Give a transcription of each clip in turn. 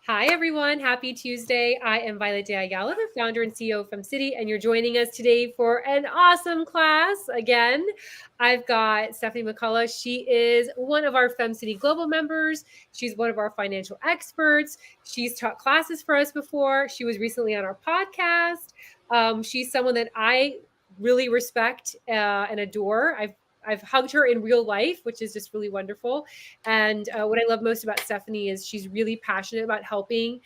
Hi, everyone. Happy Tuesday. I am Violette Ayala, the founder and CEO of FemCity, and you're joining us today for an awesome class. Again, I've got Stephanie McCullough. She is one of our FemCity Global members. She's one of our financial experts. She's taught classes for us before. She was recently on our podcast. She's someone that I really respect and adore. I've hugged her in real life, which is just really wonderful. And what I love most about Stephanie is she's really passionate about helping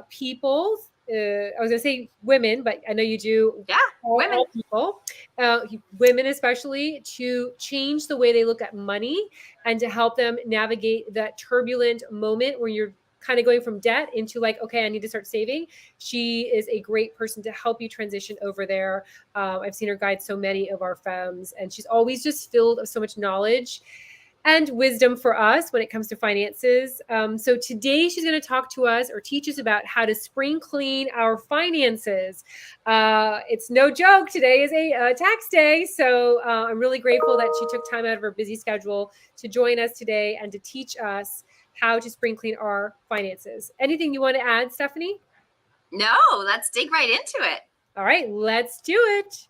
people. I was going to say women, but I know you do. Yeah, women. All people, women especially, to change the way they look at money and to help them navigate that turbulent moment where you're kind of going from debt into like, okay, I need to start saving. She is a great person to help you transition over there. I've seen her guide so many of our femmes, and she's always just filled with so much knowledge and wisdom for us when it comes to finances. So today she's going to talk to us or teach us about how to spring clean our finances. It's no joke. Today is a tax day. So I'm really grateful that she took time out of her busy schedule to join us today and to teach us how to spring clean our finances. Anything you want to add, Stephanie? No, let's dig right into it. All right, let's do it.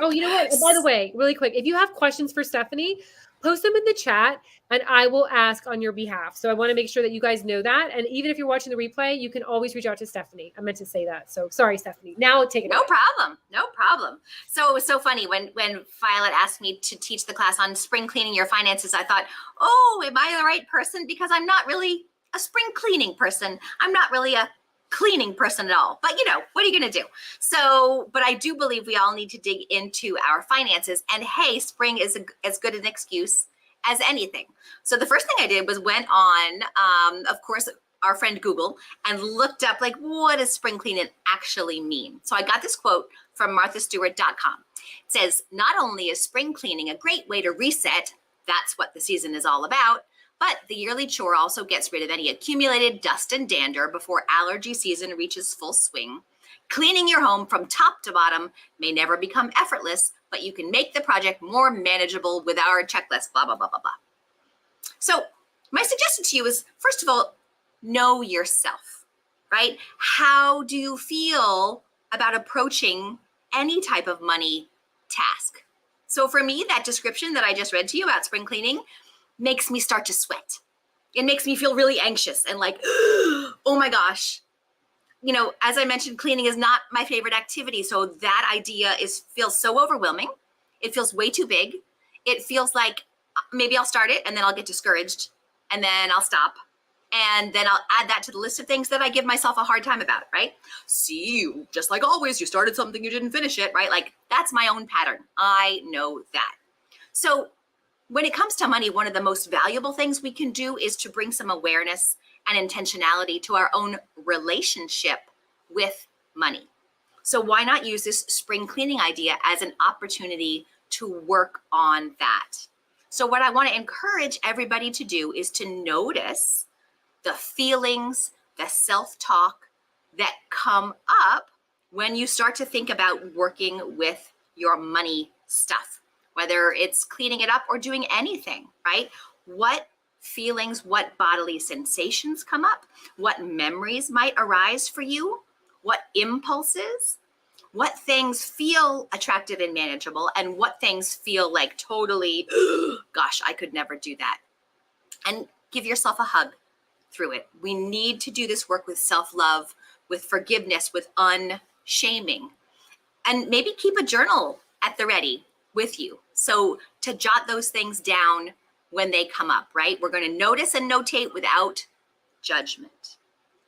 Oh, you know what? By the way, really quick, if you have questions for Stephanie, post them in the chat and I will ask on your behalf. So I want to make sure that you guys know that. And even if you're watching the replay, you can always reach out to Stephanie. I meant to say that. So sorry, Stephanie. Now take it No away. problem. No problem. So it was so funny when Violet asked me to teach the class on spring cleaning your finances. I thought, oh, am I the right person? Because I'm not really a spring cleaning person. I'm not really a cleaning person at all. But what are you going to do? So, but I do believe we all need to dig into our finances. And hey, spring is as good an excuse as anything. So the first thing I did was went on, of course, our friend Google and looked up like, what does spring cleaning actually mean? So I got this quote from marthastewart.com. It says, not only is spring cleaning a great way to reset, that's what the season is all about, but the yearly chore also gets rid of any accumulated dust and dander before allergy season reaches full swing. Cleaning your home from top to bottom may never become effortless, but you can make the project more manageable with our checklist, blah, blah, blah, blah, blah. So my suggestion to you is, first of all, know yourself, right? How do you feel about approaching any type of money task? So for me, that description that I just read to you about spring cleaning makes me start to sweat. It makes me feel really anxious and like, oh my gosh. As I mentioned, cleaning is not my favorite activity. So that idea feels so overwhelming. It feels way too big. It feels like maybe I'll start it and then I'll get discouraged and then I'll stop. And then I'll add that to the list of things that I give myself a hard time about, right? See, just like always, you started something, you didn't finish it, right? Like that's my own pattern. I know that. So when it comes to money, one of the most valuable things we can do is to bring some awareness and intentionality to our own relationship with money. So why not use this spring cleaning idea as an opportunity to work on that? So what I want to encourage everybody to do is to notice the feelings, the self-talk that come up when you start to think about working with your money stuff, whether it's cleaning it up or doing anything, right? What feelings, what bodily sensations come up? What memories might arise for you? What impulses? What things feel attractive and manageable, and what things feel like totally, gosh, I could never do that. And give yourself a hug through it. We need to do this work with self-love, with forgiveness, with unshaming. And maybe keep a journal at the ready with you. So to jot those things down when they come up, right? We're going to notice and notate without judgment.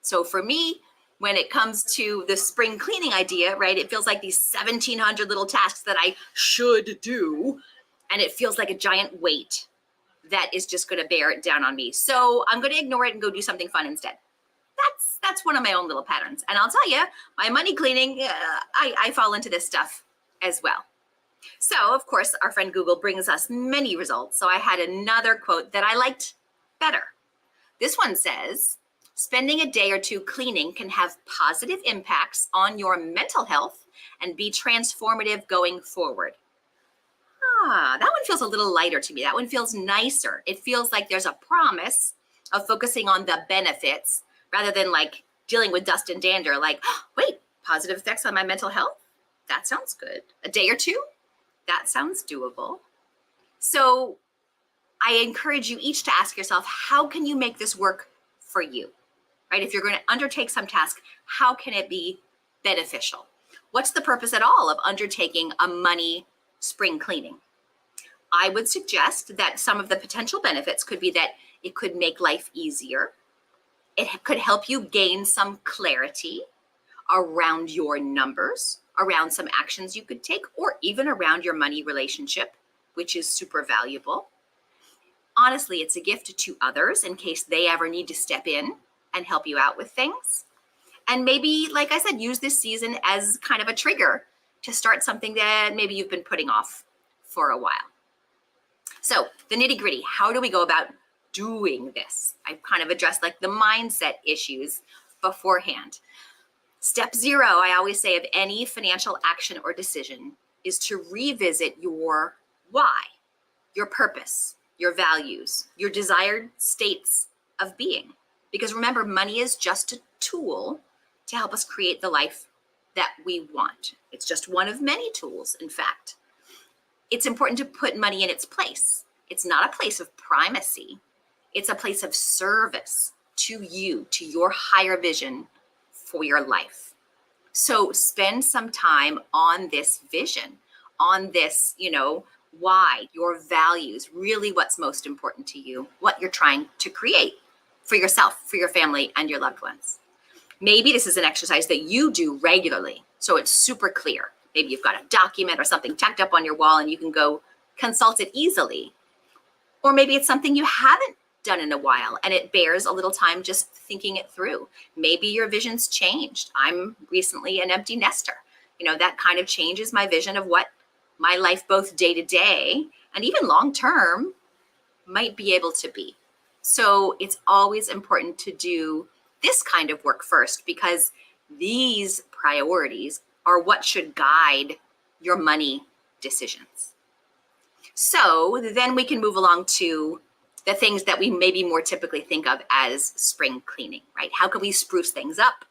So for me, when it comes to the spring cleaning idea, right, it feels like these 1,700 little tasks that I should do. And it feels like a giant weight that is just going to bear it down on me. So I'm going to ignore it and go do something fun instead. That's one of my own little patterns. And I'll tell you, my money cleaning, I fall into this stuff as well. So of course, our friend Google brings us many results. So I had another quote that I liked better. This one says, spending a day or two cleaning can have positive impacts on your mental health and be transformative going forward. That one feels a little lighter to me. That one feels nicer. It feels like there's a promise of focusing on the benefits rather than like dealing with dust and dander, like, oh, wait, positive effects on my mental health? That sounds good. A day or two? That sounds doable. So I encourage you each to ask yourself, how can you make this work for you, right? If you're going to undertake some task, how can it be beneficial? What's the purpose at all of undertaking a money spring cleaning? I would suggest that some of the potential benefits could be that it could make life easier. It could help you gain some clarity around your numbers, around some actions you could take, or even around your money relationship, which is super valuable. Honestly, it's a gift to others in case they ever need to step in and help you out with things. And maybe, like I said, use this season as kind of a trigger to start something that maybe you've been putting off for a while. So the nitty gritty, how do we go about doing this? I've kind of addressed like the mindset issues beforehand. Step 0, I always say, of any financial action or decision is to revisit your why, your purpose, your values, your desired states of being. Because remember, money is just a tool to help us create the life that we want. It's just one of many tools, in fact. It's important to put money in its place. It's not a place of primacy. It's a place of service to you, to your higher vision for your life. So spend some time on this vision, on this, why, your values, really what's most important to you, what you're trying to create for yourself, for your family, and your loved ones. Maybe this is an exercise that you do regularly, so it's super clear. Maybe you've got a document or something tacked up on your wall and you can go consult it easily. Or maybe it's something you haven't done in a while and it bears a little time just thinking it through. Maybe your vision's changed. I'm recently an empty nester. That kind of changes my vision of what my life, both day to day and even long term, might be able to be. So it's always important to do this kind of work first, because these priorities are what should guide your money decisions. So then we can move along to the things that we maybe more typically think of as spring cleaning, right? How can we spruce things up?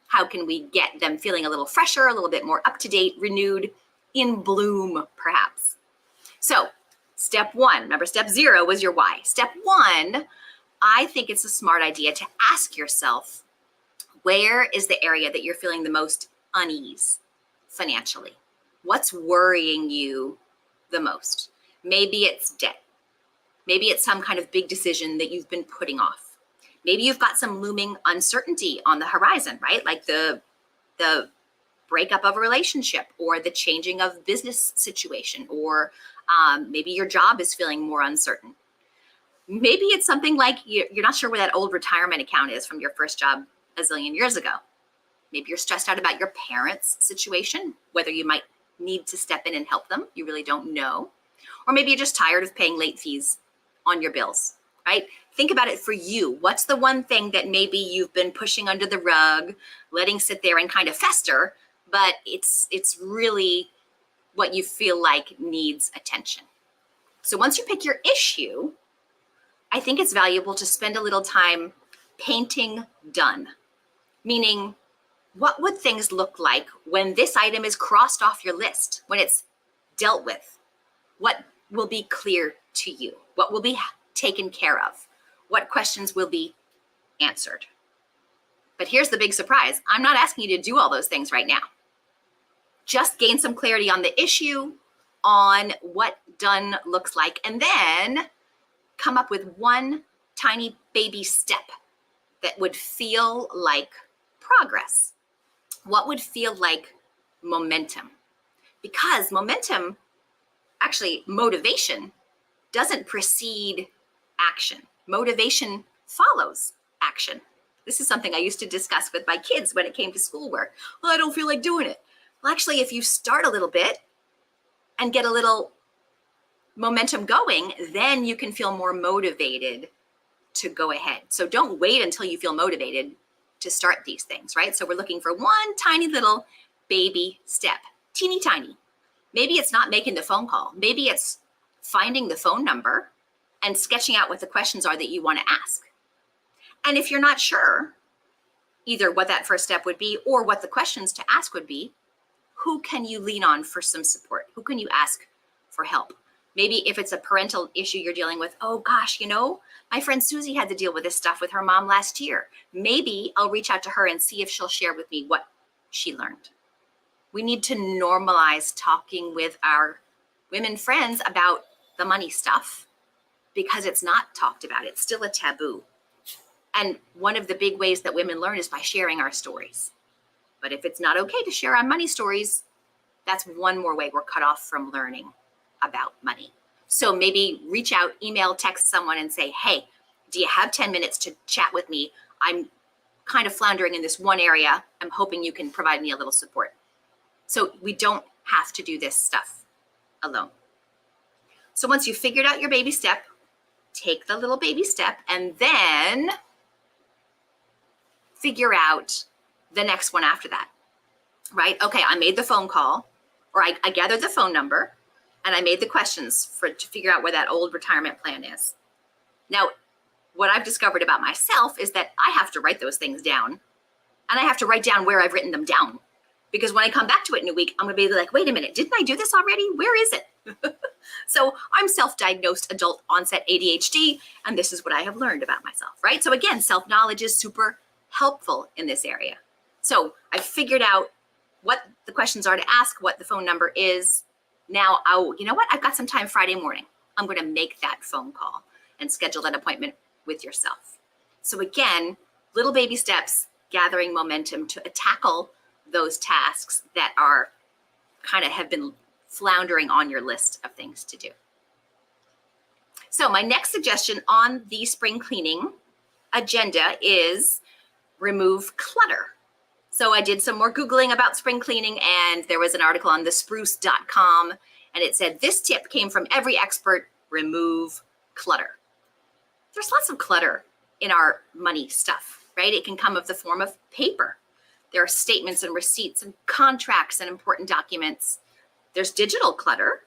How can we get them feeling a little fresher, a little bit more up to date, renewed, in bloom, perhaps? So step 1, remember step 0 was your why. Step 1, I think it's a smart idea to ask yourself, where is the area that you're feeling the most unease financially? What's worrying you the most? Maybe it's debt. Maybe it's some kind of big decision that you've been putting off. Maybe you've got some looming uncertainty on the horizon, right? Like the breakup of a relationship, or the changing of business situation, or maybe your job is feeling more uncertain. Maybe it's something like you're not sure where that old retirement account is from your first job a zillion years ago. Maybe you're stressed out about your parents' situation, whether you might need to step in and help them. You really don't know. Or maybe you're just tired of paying late fees on your bills, right? Think about it for you. What's the one thing that maybe you've been pushing under the rug, letting sit there and kind of fester, but it's really what you feel like needs attention? So once you pick your issue, I think it's valuable to spend a little time painting done. Meaning, what would things look like when this item is crossed off your list, when it's dealt with? What will be clear to you? What will be taken care of? What questions will be answered? But here's the big surprise. I'm not asking you to do all those things right now. Just gain some clarity on the issue, on what done looks like, and then come up with one tiny baby step that would feel like progress. What would feel like momentum? Because motivation doesn't precede action. Motivation follows action. This is something I used to discuss with my kids when it came to schoolwork. Well, I don't feel like doing it. Well, actually, if you start a little bit and get a little momentum going, then you can feel more motivated to go ahead. So don't wait until you feel motivated to start these things, right? So we're looking for one tiny little baby step, teeny tiny. Maybe it's not making the phone call. Maybe it's finding the phone number and sketching out what the questions are that you want to ask. And if you're not sure either what that first step would be or what the questions to ask would be, who can you lean on for some support? Who can you ask for help? Maybe if it's a parental issue you're dealing with, oh gosh, you know, my friend Susie had to deal with this stuff with her mom last year. Maybe I'll reach out to her and see if she'll share with me what she learned. We need to normalize talking with our women friends about the money stuff because it's not talked about. It's still a taboo. And one of the big ways that women learn is by sharing our stories. But if it's not okay to share our money stories, that's one more way we're cut off from learning about money. So maybe reach out, email, text someone and say, hey, do you have 10 minutes to chat with me? I'm kind of floundering in this one area. I'm hoping you can provide me a little support. So we don't have to do this stuff alone. So once you've figured out your baby step, take the little baby step and then figure out the next one after that, right? Okay, I made the phone call, or I gathered the phone number and I made the questions to figure out where that old retirement plan is. Now, what I've discovered about myself is that I have to write those things down, and I have to write down where I've written them down. Because when I come back to it in a week, I'm gonna be like, wait a minute, didn't I do this already? Where is it? So I'm self-diagnosed adult onset ADHD, and this is what I have learned about myself, right? So again, self-knowledge is super helpful in this area. So I figured out what the questions are to ask, what the phone number is. Now, you know what? I've got some time Friday morning. I'm going to make that phone call and schedule that appointment with yourself. So again, little baby steps, gathering momentum to tackle those tasks that are kind of have been floundering on your list of things to do. So my next suggestion on the spring cleaning agenda is remove clutter. So I did some more Googling about spring cleaning, and there was an article on thespruce.com, and it said, this tip came from every expert, remove clutter. There's lots of clutter in our money stuff, right? It can come of the form of paper. There are statements and receipts and contracts and important documents. There's digital clutter.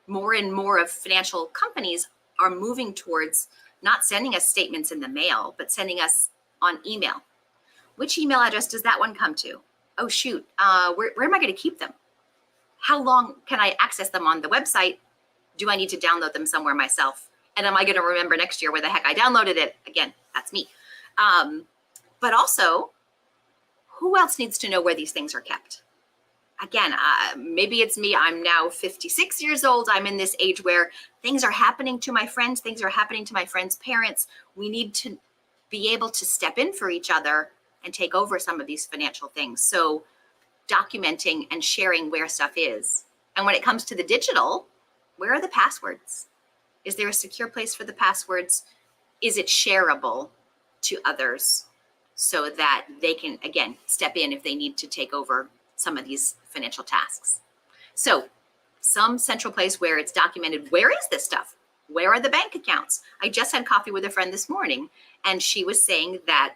More and more of financial companies are moving towards not sending us statements in the mail, but sending us on email. Which email address does that one come to? Oh, shoot, where am I gonna keep them? How long can I access them on the website? Do I need to download them somewhere myself? And am I gonna remember next year where the heck I downloaded it? Again, that's me. But also, who else needs to know where these things are kept? Again, maybe it's me. I'm now 56 years old. I'm in this age where things are happening to my friends. Things are happening to my friends' parents. We need to be able to step in for each other and take over some of these financial things. So documenting and sharing where stuff is. And when it comes to the digital, where are the passwords? Is there a secure place for the passwords? Is it shareable to others so that they can, again, step in if they need to take over some of these financial tasks? So some central place where it's documented, where is this stuff? Where are the bank accounts? I just had coffee with a friend this morning, and she was saying that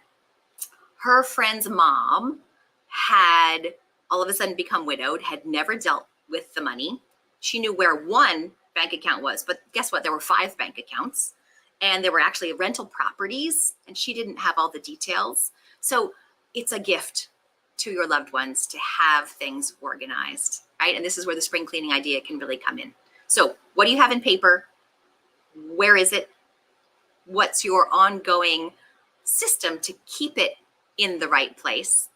her friend's mom had all of a sudden become widowed, had never dealt with the money. She knew where one bank account was, but guess what? There were 5 bank accounts, and there were actually rental properties, and she didn't have all the details. So it's a gift to your loved ones to have things organized, right? And this is where the spring cleaning idea can really come in. So what do you have in paper? Where is it? What's your ongoing system to keep it in the right place?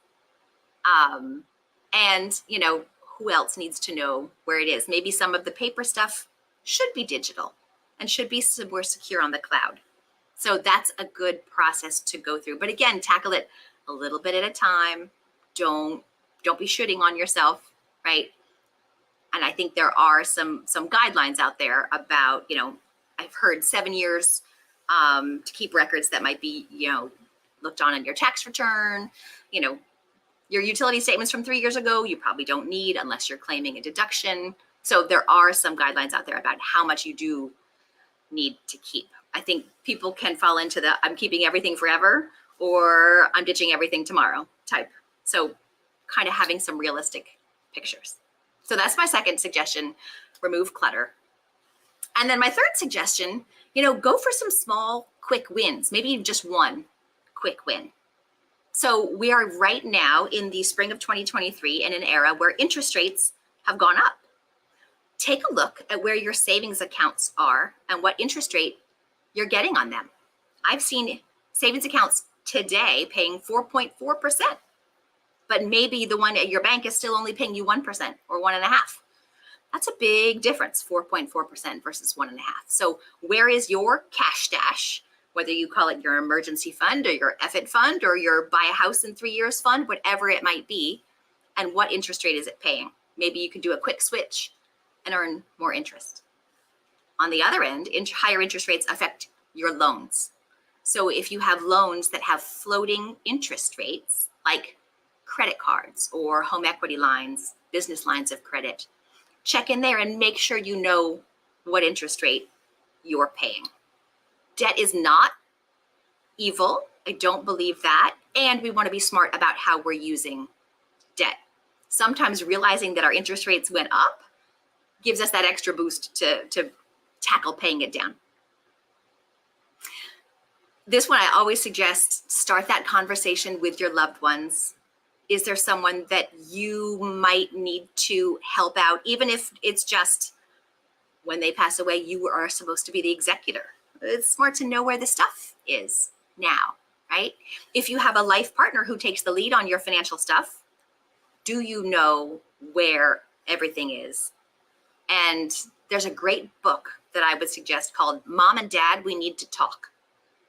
And, you know, who else needs to know where it is? Maybe some of the paper stuff should be digital and should be more secure on the cloud. So that's a good process to go through. But again, tackle it a little bit at a time. Don't be shooting on yourself, right? And I think there are some guidelines out there about, you know, I've heard 7 years to keep records that might be, you know, looked on your tax return. You know, your utility statements from 3 years ago, you probably don't need unless you're claiming a deduction. So there are some guidelines out there about how much you do need to keep. I think people can fall into the I'm keeping everything forever or I'm ditching everything tomorrow type. So kind of having some realistic pictures. So that's my second suggestion, remove clutter. And then my third suggestion, you know, go for some small, quick wins, maybe just one quick win. So we are right now in the spring of 2023 in an era where interest rates have gone up. Take a look at where your savings accounts are and what interest rate you're getting on them. I've seen savings accounts today paying 4.4%, but maybe the one at your bank is still only paying you 1% or 1.5%. That's a big difference, 4.4% versus 1.5%. So where is your cash stash? Whether you call it your emergency fund or your FIT fund or your buy a house in 3 years fund, whatever it might be, and what interest rate is it paying? Maybe you can do a quick switch and earn more interest. On the other end, higher interest rates affect your loans. So if you have loans that have floating interest rates, like credit cards or home equity lines, business lines of credit, check in there and make sure you know what interest rate you're paying. Debt is not evil. I don't believe that. And we want to be smart about how we're using debt. Sometimes realizing that our interest rates went up gives us that extra boost to tackle paying it down. This one, I always suggest start that conversation with your loved ones. Is there someone that you might need to help out, even if it's just when they pass away, you are supposed to be the executor? It's smart to know where the stuff is now, right? If you have a life partner who takes the lead on your financial stuff, do you know where everything is? And there's a great book that I would suggest called Mom and Dad, We Need to Talk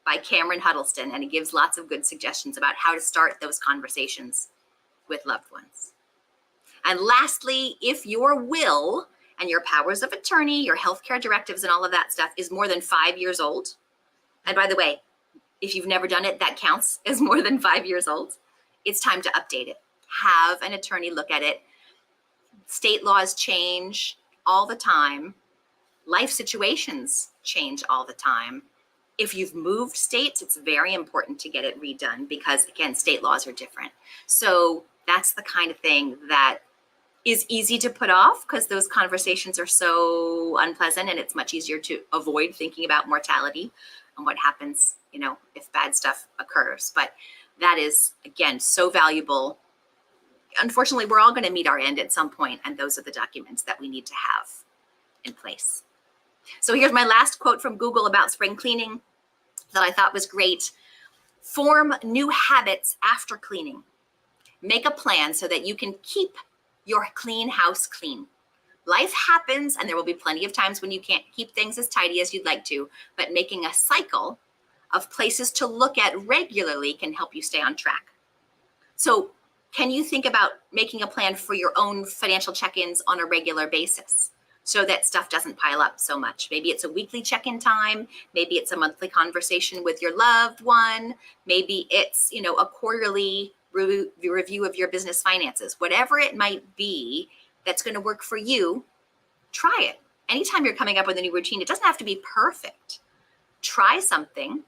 by Cameron Huddleston. And it gives lots of good suggestions about how to start those conversations with loved ones. And lastly, if your will and your powers of attorney, your healthcare directives and all of that stuff is more than 5 years old, and by the way, if you've never done it, that counts as more than 5 years old, it's time to update it. Have an attorney look at it. State laws change all the time. Life situations change all the time. If you've moved states, it's very important to get it redone because, again, state laws are different. So that's the kind of thing that is easy to put off because those conversations are so unpleasant, and it's much easier to avoid thinking about mortality and what happens, if bad stuff occurs. But that is, again, so valuable. Unfortunately, we're all going to meet our end at some point, and those are the documents that we need to have in place. So here's my last quote from Google about spring cleaning that I thought was great. Form new habits after cleaning. Make a plan so that you can keep your clean house clean. Life happens, and there will be plenty of times when you can't keep things as tidy as you'd like to, but making a cycle of places to look at regularly can help you stay on track. So can you think about making a plan for your own financial check-ins on a regular basis so that stuff doesn't pile up so much? Maybe it's a weekly check-in time. Maybe it's a monthly conversation with your loved one. Maybe it's, a quarterly review of your business finances. Whatever it might be that's going to work for you, try it. Anytime you're coming up with a new routine, it doesn't have to be perfect. Try something.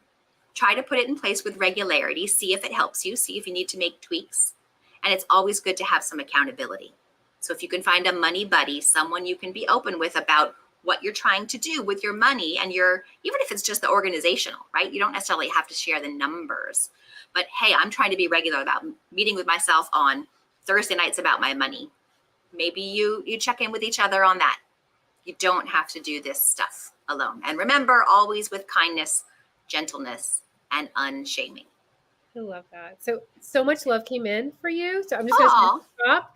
Try to put it in place with regularity. See if it helps you. See if you need to make tweaks. And it's always good to have some accountability. So if you can find a money buddy, someone you can be open with about what you're trying to do with your money and even if it's just the organizational, right? You don't necessarily have to share the numbers, but hey, I'm trying to be regular about meeting with myself on Thursday nights about my money. Maybe you check in with each other on that. You don't have to do this stuff alone. And remember, always with kindness, gentleness, and unshaming. I love that. So much love came in for you. So I'm just going to stop.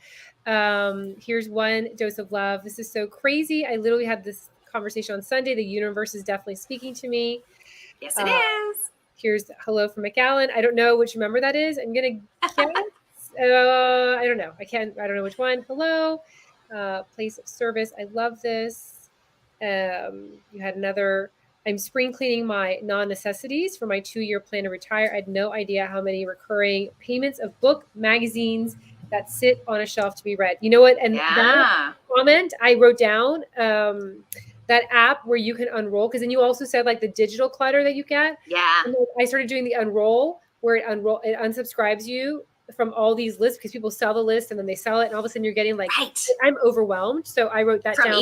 Here's one dose of love. This is so crazy. I literally had this conversation on Sunday. The universe is definitely speaking to me. Yes, it is. Here's hello from McAllen. I don't know which member that is. I'm going to guess. I don't know. I don't know which one. Hello. Place of service. I love this. You had another. I'm spring cleaning my non-necessities for my 2-year plan to retire. I had no idea how many recurring payments of book magazines that sit on a shelf to be read. You know what? And that comment I wrote down, that app where you can unroll, because then you also said like the digital clutter that you get. Yeah. And I started doing the unroll where it unsubscribes you from all these lists because people sell the list and then they sell it. And all of a sudden you're getting like, I'm overwhelmed. So I wrote that down.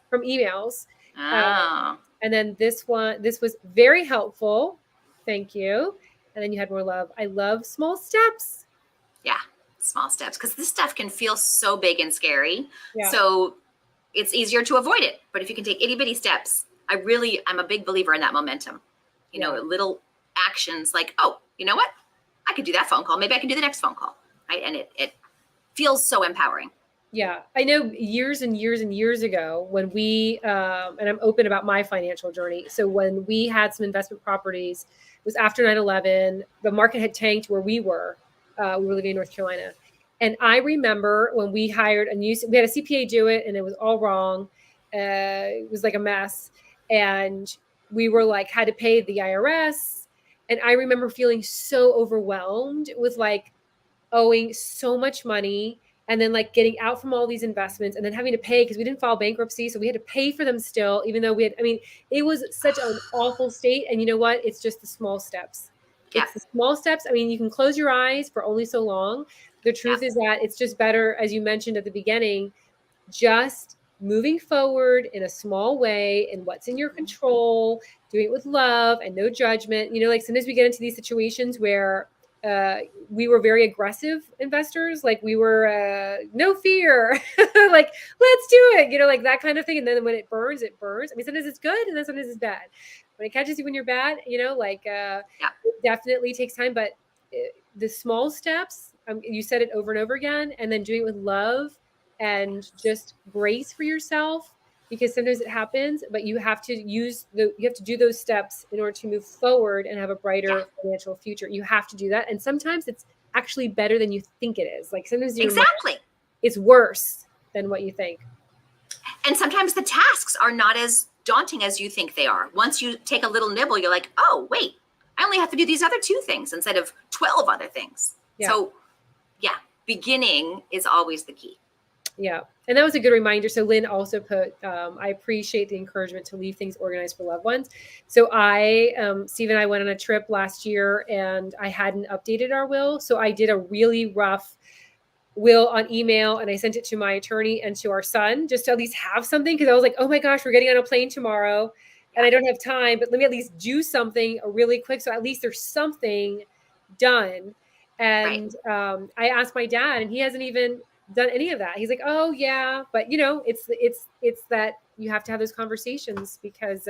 From emails. Oh. And then this was very helpful. Thank you. and then you had more love. I love small steps. Yeah, small steps, because this stuff can feel so big and scary. Yeah. So it's easier to avoid it. But if you can take itty bitty steps, I'm a big believer in that momentum. You know, little actions like, oh, you know what? I could do that phone call. Maybe I can do the next phone call. Right. And it feels so empowering. Yeah. I know years and years and years ago when we, and I'm open about my financial journey. So when we had some investment properties, it was after 9/11, the market had tanked where we were living in North Carolina. And I remember when we hired we had a CPA do it and it was all wrong. It was like a mess. And we were like, had to pay the IRS. And I remember feeling so overwhelmed with like owing so much money and then like getting out from all these investments and then having to pay because we didn't file bankruptcy. So we had to pay for them still, even though it was such an awful state. And you know what? It's just the small steps. It's the small steps. I mean, you can close your eyes for only so long. The truth is that it's just better, as you mentioned at the beginning, just moving forward in a small way and what's in your control, doing it with love and no judgment. You know, like sometimes we get into these situations where we were very aggressive investors. Like we were no fear, like let's do it, you know, like that kind of thing. And then when it burns, it burns. I mean, sometimes it's good and then sometimes it's bad. When it catches you when you're bad, you know, like it definitely takes time. But the small steps, you said it over and over again, and then doing it with love and just grace for yourself, because sometimes it happens, but you have to do those steps in order to move forward and have a brighter financial future. You have to do that. And sometimes it's actually better than you think it is. Like sometimes it's worse than what you think. And sometimes the tasks are not as daunting as you think they are. Once you take a little nibble, you're like, oh, wait, I only have to do these other 2 things instead of 12 other things. Yeah. So beginning is always the key. Yeah. And that was a good reminder. So Lynn also put, I appreciate the encouragement to leave things organized for loved ones. So Steve and I went on a trip last year and I hadn't updated our will. So I did a really rough will on email and I sent it to my attorney and to our son just to at least have something. Cause I was like, oh my gosh, we're getting on a plane tomorrow and I don't have time, but let me at least do something really quick. So at least there's something done. And I asked my dad and he hasn't even done any of that. He's like, oh yeah, but you know, it's that you have to have those conversations because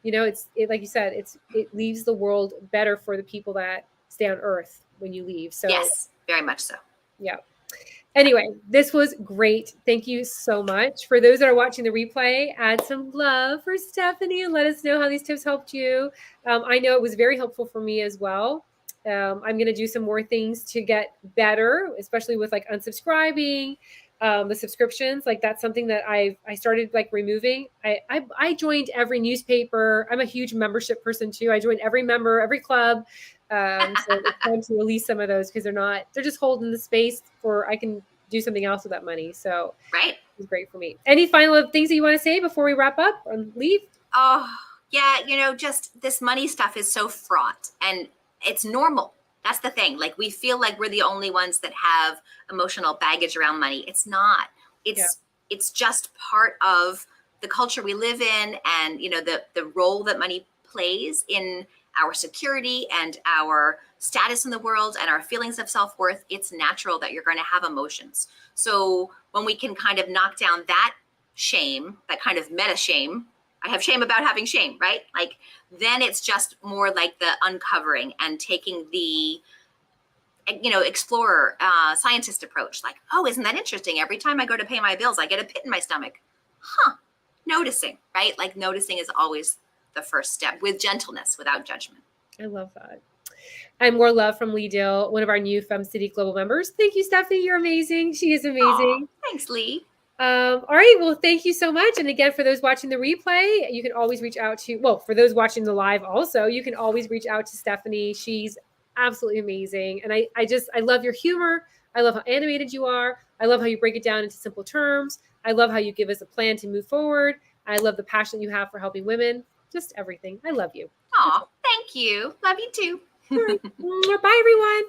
you know, like you said, it leaves the world better for the people that stay on earth when you leave. So yes, very much so. Yeah. Anyway, this was great. Thank you so much. For those that are watching the replay, add some love for Stephanie and let us know how these tips helped you. I know it was very helpful for me as well. I'm going to do some more things to get better, especially with like unsubscribing, the subscriptions. Like that's something that I started like removing. I joined every newspaper. I'm a huge membership person too. I joined every club. So it's time to release some of those because they're just holding the space for, I can do something else with that money. So it's great for me. Any final things that you want to say before we wrap up or leave? Oh yeah. You know, just this money stuff is so fraught and it's normal. That's the thing. Like we feel like we're the only ones that have emotional baggage around money. It's not. It's just part of the culture we live in and, you know, the role that money plays in our security and our status in the world and our feelings of self-worth. It's natural that you're going to have emotions. So when we can kind of knock down that shame, that kind of meta shame, I have shame about having shame, right? Like then it's just more like the uncovering and taking the, you know, explorer, scientist approach. Like, oh, isn't that interesting? Every time I go to pay my bills, I get a pit in my stomach. Noticing, right? Like noticing is always the first step with gentleness, without judgment. I love that. And more love from Lee Dill, one of our new FemCity Global members. Thank you, Stephanie. You're amazing. She is amazing. Aww, thanks, Lee. All right. Well, thank you so much. And again, for those watching the replay, you can always reach out for those watching the live also, you can always reach out to Stephanie. She's absolutely amazing. And I love your humor. I love how animated you are. I love how you break it down into simple terms. I love how you give us a plan to move forward. I love the passion you have for helping women. Just everything. I love you. Aw, thank you. Love you too. All right. Bye, everyone.